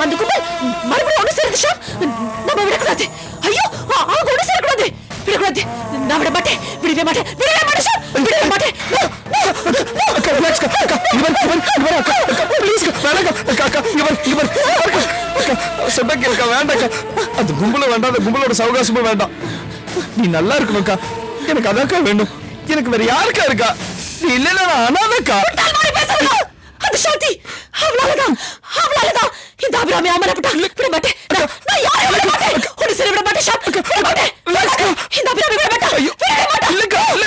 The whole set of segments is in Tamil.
அந்த கும்பல் மறுபடியும் ஒண்ணு சேருது ஷாம். நம்ம விடக்கூடாது. ஐயோ அவங்க ஒண்ணு சேரக்கூடாது. விடக்கூடாது. நான் விட மாட்டேன். விடவே மாட்டேன். விடவே மாட்டேன் ஷாம். விடவே மாட்டேன். அக்கா ரிலாக்ஸ் அக்கா. இவன் அக்கா ப்ளீஸ் அக்கா இவன் அக்கா சொன்னக்கு அக்கா வேண்டாம் அக்கா. அந்த கும்பல வேண்டாம். அந்த கும்பலோட சவகாசமும் வேண்டாம். நீ நல்லா இருக்கணும்க்கா. எனக்கு அதாக்கா வேணும். எனக்கு வேற யாருக்கா இருக்கா? நீ இல்லைன்னா நான் அனாதக்கா. அந்த சாந்தி அவளாலதான் இந்த அபிராமி அமரப்பட்டா. விட மாட்டேன். நான் யாரையும் விட மாட்டேன். ஒரு சில விட மாட்டேன் ஷாப். விட மாட்டேன். இந்த அபிராமி விட மாட்டா. விட மாட்டேன். இல்லக்கா இல்ல.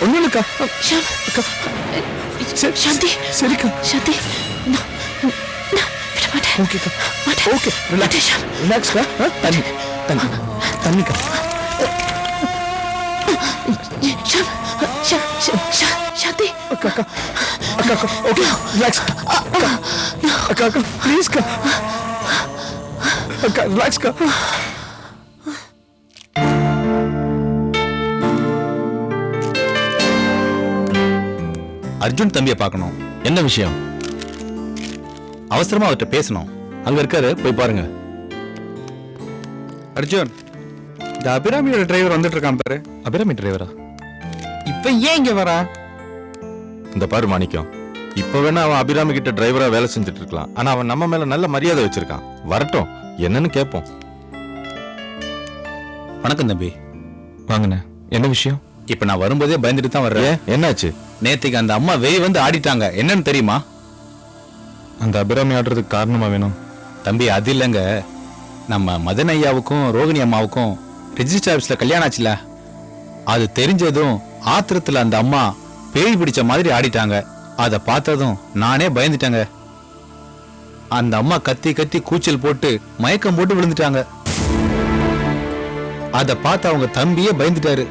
ஒண்ணுல்லக்கா. சாந்தி சரிக்கா சாந்தி விட மாட்டேன். ஓகேக்கா ஓகே ரிலாக்ஸ்க்கா. தண்ணிக்கா. சாந்தி அக்கா ஓகே ரிலாக்ஸ் அக்கா ப்ளீஸ்க்கா. அக்கா ரிலாக்ஸ்க்கா. அர்ஜுன் தம்பியை பார்க்கணும். என்ன விஷயம்? அவசரமா அவர்கிட்ட பேசணும். அங்க இருக்காரு, போய் பாருங்க. அர்ஜுன், இந்த அபிராமியோட டிரைவர் வந்துட்டு இருக்கான் பாரு. அபிராமி டிரைவரா? இப்ப ஏன் இங்க வரா? இந்த பாரு மாணிக்கம், இப்ப வேணா அவன் அபிராமி கிட்ட டிரைவரா வேலை செஞ்சுட்டு இருக்கலாம். ஆனா அவன் நம்ம மேல நல்ல மரியாதை வச்சிருக்கான். வரட்டும், என்னன்னு கேட்போம். வணக்கம் தம்பி. வாங்கண்ணே. என்ன விஷயம்? இப்ப நான் வரும்போதே பயந்துட்டு தான் வர்றேன். என்னாச்சு? நேத்துக்கு அந்த அம்மா வெளியே வந்து ஆடிட்டாங்க. என்னன்னு தெரியுமா? அந்த அபிராமி ஆடுறதுக்கு காரணமா வேணும் தம்பி. அது இல்லைங்க, நம்ம மதன் ஐயாவுக்கும் ரோகிணி அம்மாவுக்கும் ரெஜிஸ்டர் ஆபீஸ்ல கல்யாணம் ஆச்சுல, அது தெரிஞ்சதும் ஆத்திரத்துல அந்த அம்மா பேய் பிடிச்ச மாதிரி ஆடிட்டாங்க. அதை பார்த்ததும் நானே பயந்துட்டேங்க. அந்த அம்மா கத்தி கத்தி கூச்சல் போட்டு மயக்கம் போட்டு விழுந்துட்டாங்க. அதை பார்த்து அவங்க தம்பியே பயந்துட்டாரு.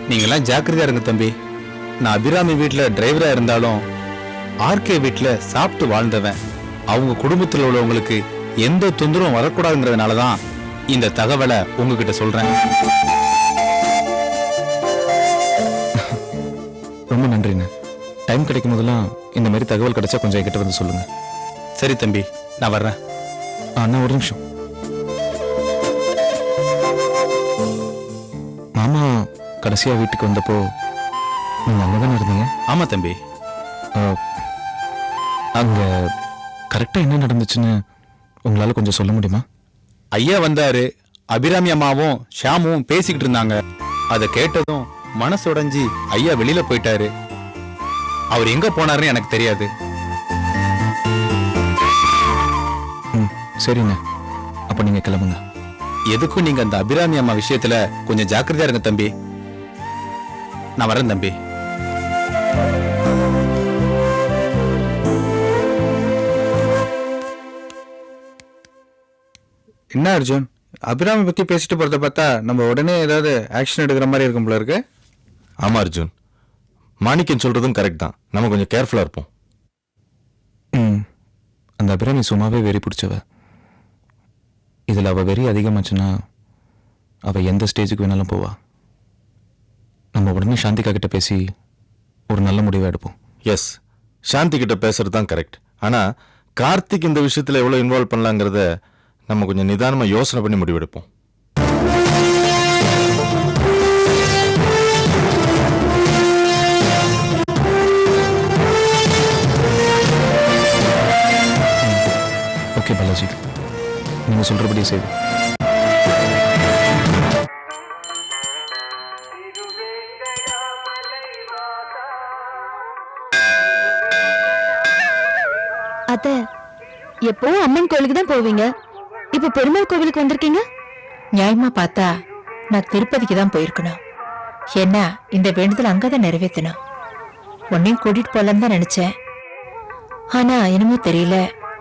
நீங்கெல்லாம் ஜாக்கிரதையா இருங்க தம்பி. நான் அபிராமி வீட்டுல டிரைவரா இருந்தாலும் ஆர்கே வீட்டுல சாப்பிட்டு வாழ்ந்தவன். அவங்க குடும்பத்தில் உள்ளவங்களுக்கு எந்த தொந்தரவும் வரக்கூடாதுங்கிறதுனாலதான் இந்த தகவலை உங்ககிட்ட சொல்றேன். ரொம்ப நன்றிண்ணே. டைம் கிடைக்கும் போதெல்லாம் இந்த மாதிரி தகவல் கிடைச்சா கொஞ்சம் என்கிட்ட வந்து சொல்லுங்க. சரி தம்பி, நான் வர்றேன். அண்ணா ஒரு நிமிஷம். மாமா கடைசியா வீட்டுக்கு வந்தப்போ நீங்க அங்கதானே இருந்தீங்க? ஆமா தம்பி. அங்க கரெக்டா என்ன நடந்துச்சுன்னு உங்களால கொஞ்சம் சொல்ல முடியுமா? ஐயா வந்தாரு. அபிராமி அம்மாவும் ஷாமும் பேசிக்கிட்டு இருந்தாங்க. அதை கேட்டதும் மனசு உடைஞ்சி ஐயா வெளியில போயிட்டாரு. அவர் எங்க போனாருன்னு எனக்கு தெரியாது. சரிண்ணே, அப்ப நீங்க கிளம்புங்க. எதுக்கும் நீங்க அந்த அபிராமி அம்மா விஷயத்துல கொஞ்சம் ஜாக்கிரதையா இருங்க தம்பி. நான் வரேன் தம்பி. என்ன அர்ஜுன், அபிராமி பத்தி பேசிட்டு போறத பார்த்தா நம்ம உடனே ஏதாவது ஆக்ஷன் எடுக்கிற மாதிரி இருக்கும் போல இருக்கு. ஆமா அர்ஜுன், மாணிக்கம் சொல்றதும் கரெக்ட் தான். நம்ம கொஞ்சம் கேர்ஃபுல்லா இருப்போம். அந்த அபிராமி சும்மாவே வெறி பிடிச்சவ. இதுல அவ வெறி அதிகமாச்சுன்னா அவ எந்த ஸ்டேஜுக்கு வேணாலும் போவா. நம்ம உடனே சாந்திகா கிட்ட பேசி ஒரு நல்ல முடிவை எடுப்போம். எஸ், சாந்தி கிட்ட பேசுறது தான் கரெக்ட். ஆனா கார்த்திக் இந்த விஷயத்துல எவ்வளவு இன்வால்வ் பண்ணலாங்கிறத நம்ம கொஞ்சம் நிதானமா யோசனை பண்ணி முடிவெடுப்போம். ஓகே பாலாஜி, நீங்க சொல்றபடியே செய்வோம். அத்த, எப்பவும் அம்மன் கோயிலுக்கு தான் போவீங்க, இப்ப பெருமாள் கோவிலுக்கு வந்திருக்கீங்க? நியாயமா பார்த்தா நான் திருப்பதிக்கு தான் போயிருக்கணும். ஏன்னா இந்த வேண்டுதல் அங்கதான் நிறைவேற்றணும். உன்னையும் கூட்டிட்டு போலான்னு தான் நினைச்சேன். ஆனா என்னமோ தெரியல,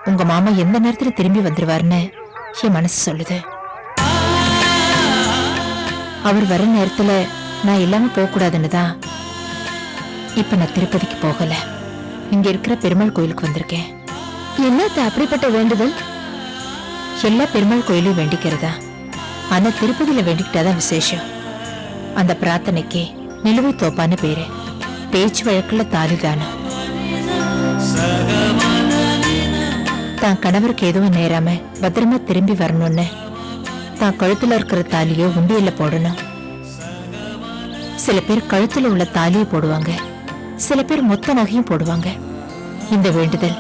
உங்க மாமா எந்த நேரத்துல திரும்பி வந்துருவாருன்னு என் மனசு சொல்லுது. அவர் வர நேரத்துல நான் இல்லாம போக கூடாதுன்னு தான் இப்ப நான் திருப்பதிக்கு போகல. இங்க இருக்கிற பெருமாள் கோயிலுக்கு வந்திருக்கேன். என்னத்த அப்படிப்பட்ட வேண்டுதல்? எல்லா பெருமாள் கோயிலும் வேண்டிக்கிறதா, ஆனா திருப்பதியில வேண்டிக்கிட்டாதான் விசேஷம். அந்த பிரார்த்தனைக்கு நிலுவை தோப்பான்னு பேரு. பேச்சு வழக்குல தாலிதானம். தான் கணவருக்கு எதுவும் நேராம பத்திரமா திரும்பி வரணும்னு தான் கழுத்துல இருக்கிற தாலியை உண்டியல்ல போடணும். சில பேர் கழுத்துல உள்ள தாலியை போடுவாங்க, சில பேர் மொத்த நகையும் போடுவாங்க. இந்த வேண்டுதல்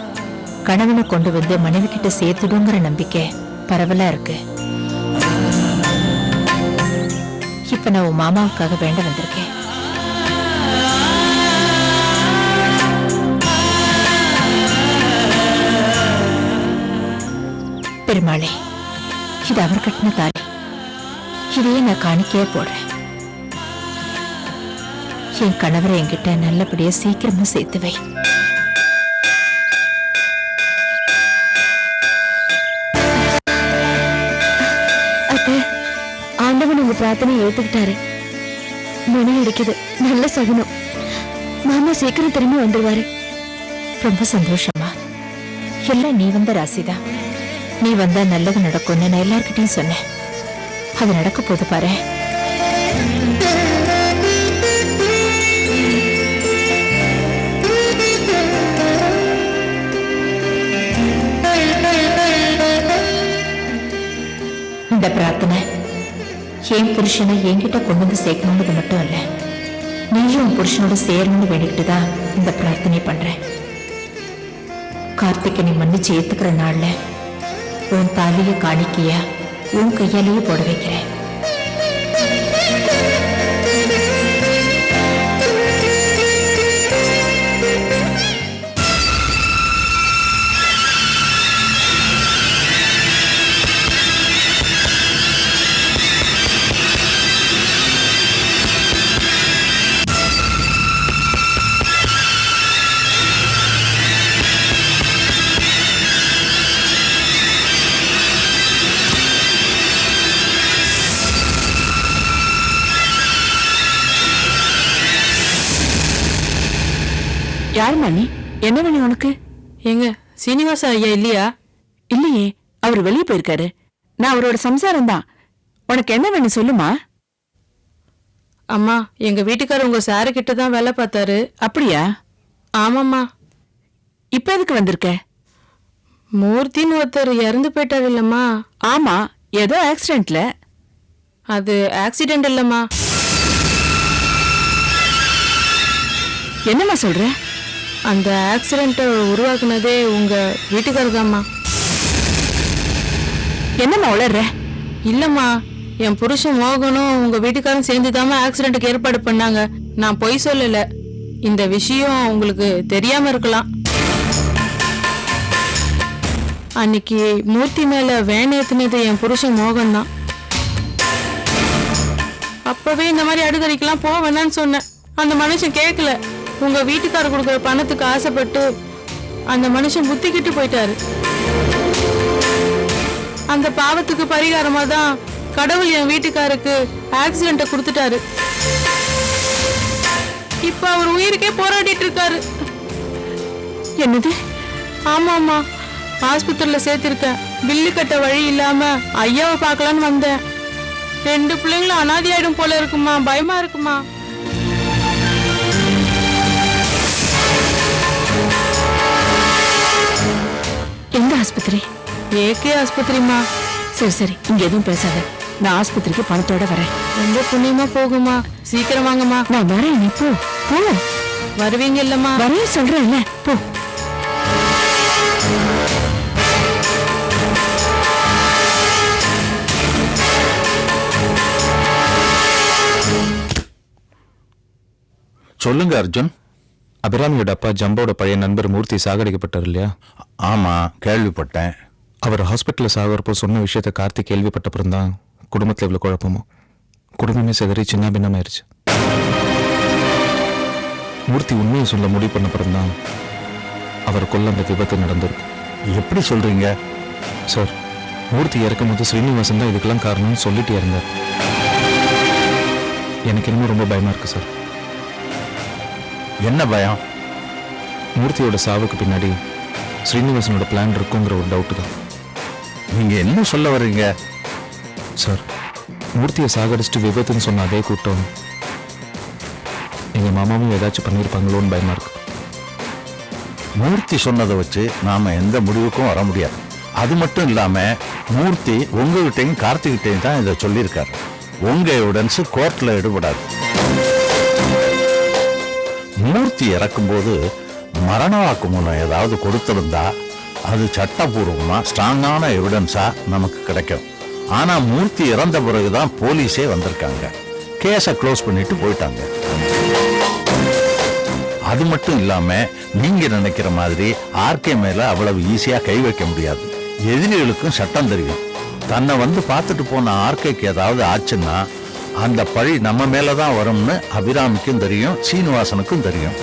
கணவனை கொண்டு வந்து மனைவி கிட்ட சேர்த்துடுங்கிற நம்பிக்கை பரவலா இருக்கு. இப்ப நான் உன் மாமாவுக்காக வேண்ட வந்திருக்கேன். பெருமாளே, இது அவர் கட்டின தாலி. இதையே நான் காணிக்கையா போடுறேன். என் கணவரை என்கிட்ட நல்லபடியா சீக்கிரமா சேர்த்து வை. அத்தை, ஆண்டவன் உங்க பிரார்த்தனை ஏத்துக்கிட்டாரு. மணி அடிக்குது, நல்ல சகுனம். மாமா சீக்கிரம் திரும்பி வந்துருவாரு. ரொம்ப சந்தோஷமா. எல்லாம் நீ வந்த ராசிதான். நீ வந்தா நல்லது நடக்கும்னு நான் எல்லார்கிட்டையும் சொன்னேன். அது நடக்க போது பாரு. இந்த பிரார்த்தனை என் புருஷனை என்கிட்ட கொண்டு வந்து சேர்க்கணும்னு மட்டும் இல்ல, நீயும் உன் புருஷனோட சேரணும்னு வேண்டிக்கிட்டு தான் இந்த பிரார்த்தனை பண்றேன். கார்த்திகை நீ மன்னிச்சு ஏத்துக்கிற நாள்ல உன் தாலிய காணிக்கையா உன் கையாலேயே போட வைக்கிறேன். யாருமா நீ? என்ன வேணும் உனக்கு? எங்க சீனிவாச ஐயா இல்லையா? இல்லையே, அவர் வெளியே போயிருக்காரு. நான் அவரோட சம்சாரம் தான். உனக்கு என்ன வேணும் சொல்லுமா. அம்மா, எங்க வீட்டுக்காரர் உங்க சாரு கிட்ட தான் வேலை பார்த்தாரு. அப்படியா? ஆமாம்மா. இப்ப எதுக்கு வந்திருக்க? மூர்த்தின்னு ஒருத்தர் இறந்து போயிட்டாரு இல்லம்மா? ஆமா, ஏதோ ஆக்சிடென்ட்ல. அது ஆக்சிடென்ட் இல்லம்மா. என்னம்மா சொல்ற? அந்த ஆக்சிடென்ட்டை உருவாக்குனதே உங்க வீட்டுக்காரர் தான்மா. என்னம்மா உளர்ற? இல்லம்மா, என் புருஷன் மோகனும் உங்க வீட்டுக்காரரும் சேர்ந்துதாம்மா ஆக்சிடென்ட்டுக்கு ஏற்பாடு பண்ணாங்க. நான் பொய் சொல்லல. இந்த விஷயம் உங்களுக்கு தெரியாம இருக்கலாம். அன்னைக்கு மூர்த்தி மேல வேன் ஏத்துனது என் புருஷன் மோகன் தான். அப்பவே இந்த மாதிரி அடுக்கடிக்கெல்லாம் போக வேணான்னு சொன்னேன். அந்த மனுஷன் கேட்கல. உங்க வீட்டுக்காரர் கொடுக்குற பணத்துக்கு ஆசைப்பட்டு அந்த மனுஷன் புத்திக்கிட்டு போயிட்டாரு. அந்த பாவத்துக்கு பரிகாரமா தான் கடவுள் என் வீட்டுக்காருக்கு ஆக்சிடென்ட்டை கொடுத்துட்டாரு. இப்ப அவர் உயிருக்கே போராடிட்டு இருக்காரு. என்னது? ஆமாமா, ஆஸ்பத்திரியில சேர்த்திருக்கேன். பில்லு கட்ட வழி இல்லாம ஐயாவை பார்க்கலான்னு வந்தேன். 2 பிள்ளைங்களும் அனாதையாயிடும் போல இருக்குமா, பயமா இருக்குமா. எந்த ஆஸ்பத்திரி? ஏகே ஆஸ்பத்திரிமா. சரி சரி, இங்க எதுவும் பேசாத. நான் ஆஸ்பத்திரிக்கு பணத்தோட வரேன். ரொம்ப புண்ணியமா போகுமா. சீக்கிரம் வாங்கம்மா. நான் வரேன், நீ போ போ. வருவீங்க இல்லம்மா? வரேன் சொல்றேன்ல, போ. சொல்லுங்க அர்ஜுன். அபிராமியோட அப்பா ஜம்போட பழைய நண்பர் மூர்த்தி சாகடிக்கப்பட்டார் இல்லையா? ஆமா, கேள்விப்பட்டேன். அவர் ஹாஸ்பிட்டலில் சாகிறப்போ சொன்ன விஷயத்த கார்த்திக் கேள்விப்பட்டப்புறம் தான் குடும்பத்தில் இவ்வளோ குழப்பமோ. குடும்பமே சிதறி சின்ன பின்னமாயிருச்சு. மூர்த்தி உண்மையை சொல்ல முடிவு பண்ணப்புறம் தான் அவர் கொல்ல அந்த விபத்து நடந்திருக்கு. எப்படி சொல்றீங்க சார், மூர்த்தி இறக்கும் போது ஸ்ரீனிவாசன் தான் இதுக்கெல்லாம் காரணம்னு சொல்லிட்டே இருந்தார். எனக்கு இன்னும் ரொம்ப பயமா இருக்கு சார். என்ன பயம்? மூர்த்தியோட சாவுக்கு பின்னாடி ஸ்ரீனிவாசனோட பிளான் இருக்குங்கிற ஒரு டவுட்டு தான் நீங்க என்ன சொல்ல வர்றீங்க? சார். மூர்த்தியை சாகடிச்சிட்டு விபத்துன்னு சொன்ன அதே கூட்டம் எங்கள் மாமாவும் ஏதாச்சும் பண்ணியிருப்பாங்களோன்னு பயமா இருக்கு. மூர்த்தி சொன்னதை வச்சு நாம எந்த முடிவுக்கும் வர முடியாது. அது மட்டும் இல்லாம மூர்த்தி உங்ககிட்டையும் கார்த்திகிட்டையும் தான் இதை சொல்லியிருக்காரு. உங்க எவிடன்ஸ் கோர்ட்ல எடுபடாது. மூர்த்தி இறக்கும்போது மரண வாக்குமூலம் ஏதாவது கொடுத்திருந்தா அது சட்டபூர்வமா ஸ்ட்ராங்கான எவிடன்ஸா நமக்கு கிடைக்கும். ஆனா மூர்த்தி இறந்த பிறகுதான் போலீஸே வந்திருக்காங்க, கேஸை க்ளோஸ் பண்ணிட்டு போயிட்டாங்க. அது மட்டும் இல்லாம நீங்க நினைக்கிற மாதிரி ஆர்கே மேல அவ்வளவு ஈஸியா கை வைக்க முடியாது. எதிரிகளுக்கும் சட்டம் தெரியும். தன்னை வந்து பார்த்துட்டு போன ஆர்கேக்கு ஏதாவது ஆச்சுன்னா அந்த பழி நம்ம மேலதான் வரும்னு அபிராமிக்கும் தெரியும், சீனிவாசனுக்கும் தெரியும்.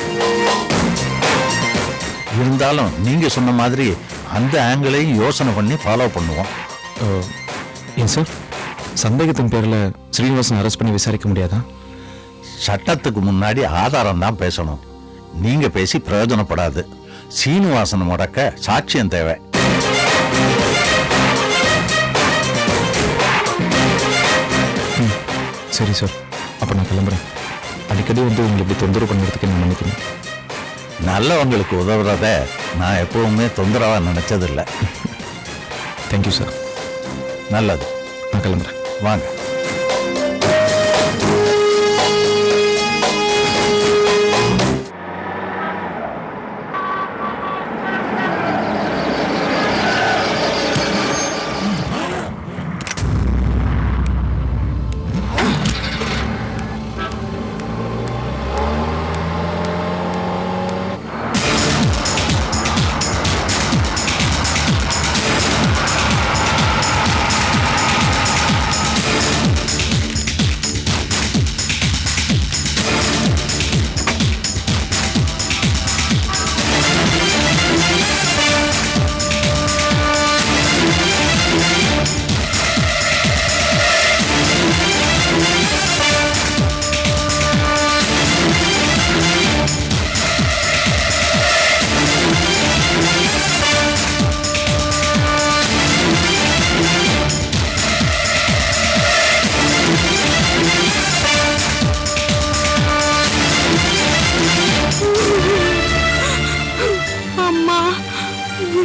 இருந்தாலும் நீங்க சொன்ன மாதிரி அந்த ஆங்கிளையும் யோசனை பண்ணி ஃபாலோ பண்ணுவோம். ஏன் சார், சந்தேகத்தின் பேரில் ஸ்ரீனிவாசன் அரெஸ்ட் பண்ணி விசாரிக்க முடியாதா? சட்டத்துக்கு முன்னாடி ஆதாரம் தான் பேசணும். நீங்க பேசி பிரயோஜனப்படாது. சீனிவாசன் முடக்க சாட்சியம் தேவை. சரி சார், அப்போ நான் கிளம்புறேன். அடிக்கடி வந்து உங்களை இப்படி தொந்தரவு பண்ணுறதுக்கு நான் நினைக்கிறேன். நல்லவங்களுக்கு உதவுறத நான் எப்பவுமே தொந்தரவா நினைச்சதில்லை. Thank you sir. நல்லது, நான் கிளம்புறேன். வாங்க.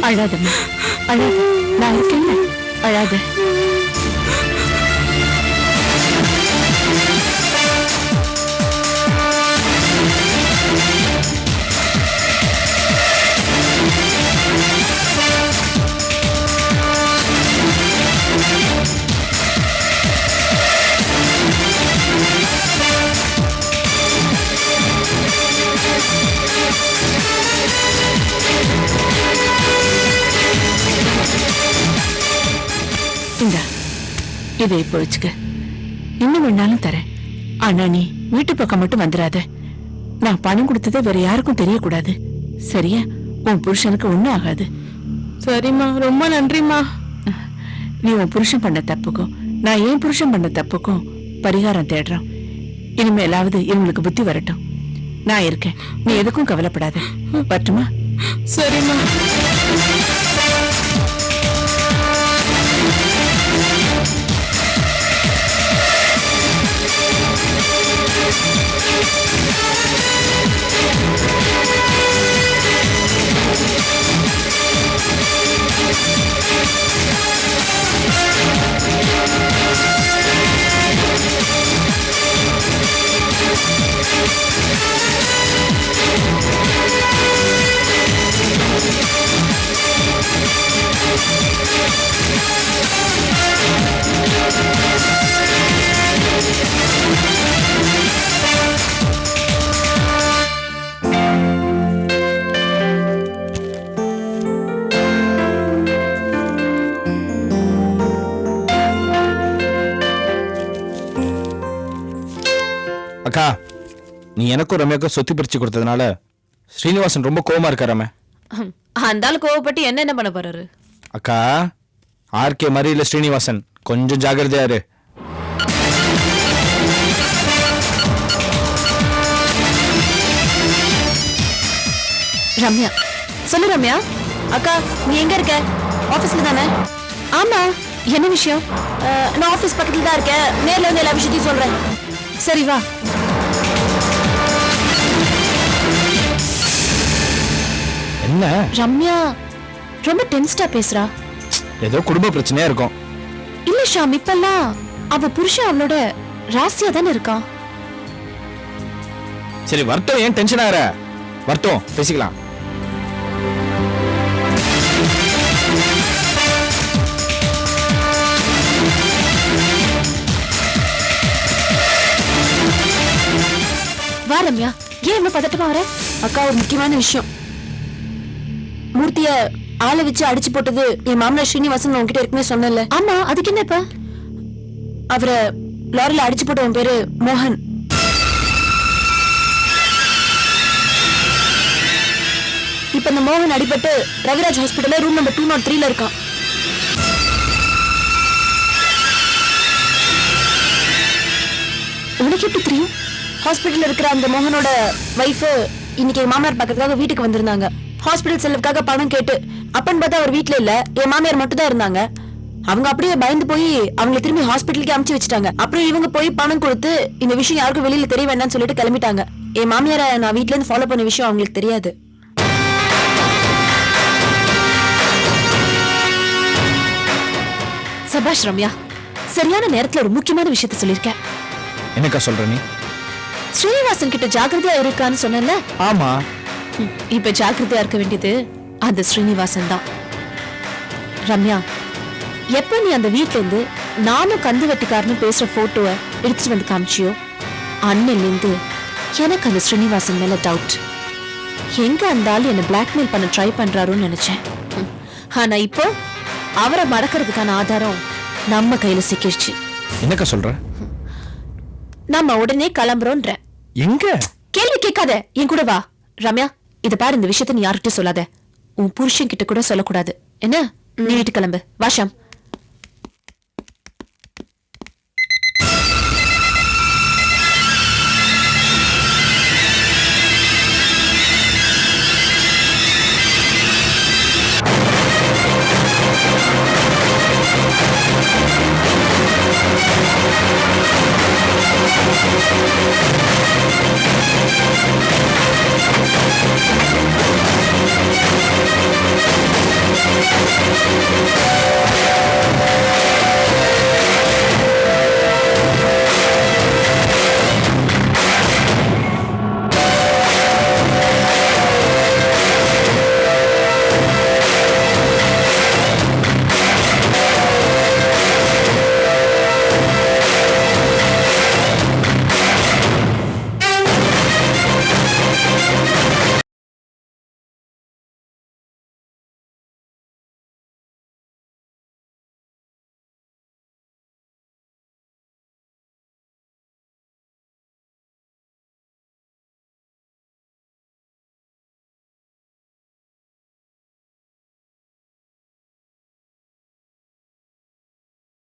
அழாதம்மா, அழாத. நான் இருக்கேன்ல, அழாத. இந்தா, இதை இப்போ வச்சுக்க. இன்னும் வேணாலும் தரேன். ஆனா நீ வீட்டு பக்கம் மட்டும் வந்துடாத. நான் பணம் கொடுத்ததை வேற யாருக்கும் தெரியக்கூடாது. சரியா? உன் புருஷனுக்கு ஒண்ணும் ஆகாது. சரிம்மா, ரொம்ப நன்றிம்மா. நீ உன் புருஷன் பண்ண தப்புக்கும் நான் ஏன் புருஷன் பண்ண தப்புக்கும் பரிகாரம் தேடுறோம். இனிமேலாவது இவங்களுக்கு புத்தி வரட்டும். நான் இருக்கேன், நீ எதுக்கும் கவலைப்படாத. வரட்டுமா? சரிம்மா. அக்கா, நீ எனக்கும் ரம்யாக்கும் சொத்து பிரிச்சு கொடுத்ததுனால ஸ்ரீனிவாசன் ரொம்ப கோவமா இருக்காராம. அந்த ஆள் கோவப்பட்டு என்ன பண்ண போறாரு? அக்கா, ஆர்கே மாதிரி இல்ல ஸ்ரீனிவாசன், கொஞ்சம் ஜாகிரதையா இரு. ரம்யா சொல்லு ரம்யா. அக்கா நீ எங்க இருக்க? ஆபீஸ்ல தானே? ஆமா. என்ன விஷயம்? நான் ஆபீஸ் பக்கத்துல தான் இருக்கேன். நேர்ல வந்து எல்லா விஷயத்தையும் சொல்றேன். சரி வா. என்ன? ரம்யா ரொம்ப டென்ஸ்டா பேசுறா. ஏதோ குடும்ப பிரச்சனையா இருக்கும். இல்ல ஷாம், இப்பெல்லாம் அவ புருஷன் அவளோட ராசியா தானே இருக்கான். சரி வரட்டும், ஏன் டென்ஷன் ஆகுற? வரட்டும், பேசிக்கலாம். வா ரம்யா, ஏன் இவ்வளவு பதட்டமா வர? அக்கா ஒரு முக்கியமான விஷயம். மூர்த்திய ஆளை வச்சு அடிச்சு போட்டது என் மாமனார் ஸ்ரீனிவாசன் உங்ககிட்ட இருக்குமே சொன்னல. ஆமா, அதுக்கு என்ன இப்ப? அவரை லாரில அடிச்சு போட்டவன் பேரு மோகன். இப்ப இந்த மோகன் அடிபட்டு ரவிராஜ் ஹாஸ்பிட்டல்ல ரூம் நம்பர் 203ல இருக்கான். உனக்கு எப்படி தெரியும்? ஹாஸ்பிட்டல்ல இருக்கிற அந்த மோகனோட வைஃப் இன்னைக்கு என் மாமியார் பார்க்கறதுக்காக வீட்டுக்கு வந்திருந்தாங்க. ஹாஸ்பிட்டல் செலவுக்காக பணம் கேட்டு. அப்பன்னு பார்த்தா அவர் வீட்டுல இல்ல, என் மாமியார் மட்டும் தான் இருந்தாங்க. அவங்க அப்படியே பயந்து போய் அவங்களை திரும்பி ஹாஸ்பிட்டலுக்கு அனுப்பிச்சு வச்சுட்டாங்க. அப்புறம் இவங்க போய் பணம் கொடுத்து இந்த விஷயம் யாருக்கும் வெளியில தெரிய வேண்டாம்னு சொல்லிட்டு கிளம்பிட்டாங்க. என் மாமியாரை நான் வீட்டுல இருந்து ஃபாலோ பண்ண விஷயம் அவங்களுக்கு தெரியாது. சபாஷ் ரம்யா, சரியான நேரத்துல ஒரு முக்கியமான விஷயத்த சொல்லிருக்கேன். என்னக்கா சொல்ற நீ? ஸ்ரீனிவாசன் கிட்ட ஜாக்கிரதையா இருக்கான்னு சொன்னல. ஆமா. இப்ப ஜாக்கிரதையா இருக்க வேண்டியது அந்த ஸ்ரீனிவாசன் தான். ரம்யா, எப்ப நீ அந்த வீட்ல இருந்து நானும் கந்து வெட்டிக்காரன்னு பேசுற போட்டோவை எடுத்துட்டு வந்து காமிச்சியோ, அண்ணன்ல இருந்து எனக்கு அந்த ஸ்ரீனிவாசன் மேல டவுட். எங்க அந்த ஆளு என்ன பிளாக்மெயில் பண்ண ட்ரை பண்றாருன்னு நினைச்சேன். ஆனா இப்போ அவரை மடக்கிறதுக்கான ஆதாரம் நம்ம கையில சிக்கிடுச்சு. என்னக்கா சொல்ற? நம்ம உடனே கிளம்புறோன்ற. எங்க? கேள்வி கேட்காத, என் கூட வா. ரம்யா, இத பாரு, இந்த விஷயத்த நீ யார்கிட்ட சொல்லாத. உன் புருஷன் கிட்ட கூட சொல்லக்கூடாது. என்ன? நீ வீட்டு கிளம்பு. வா ஷாம்.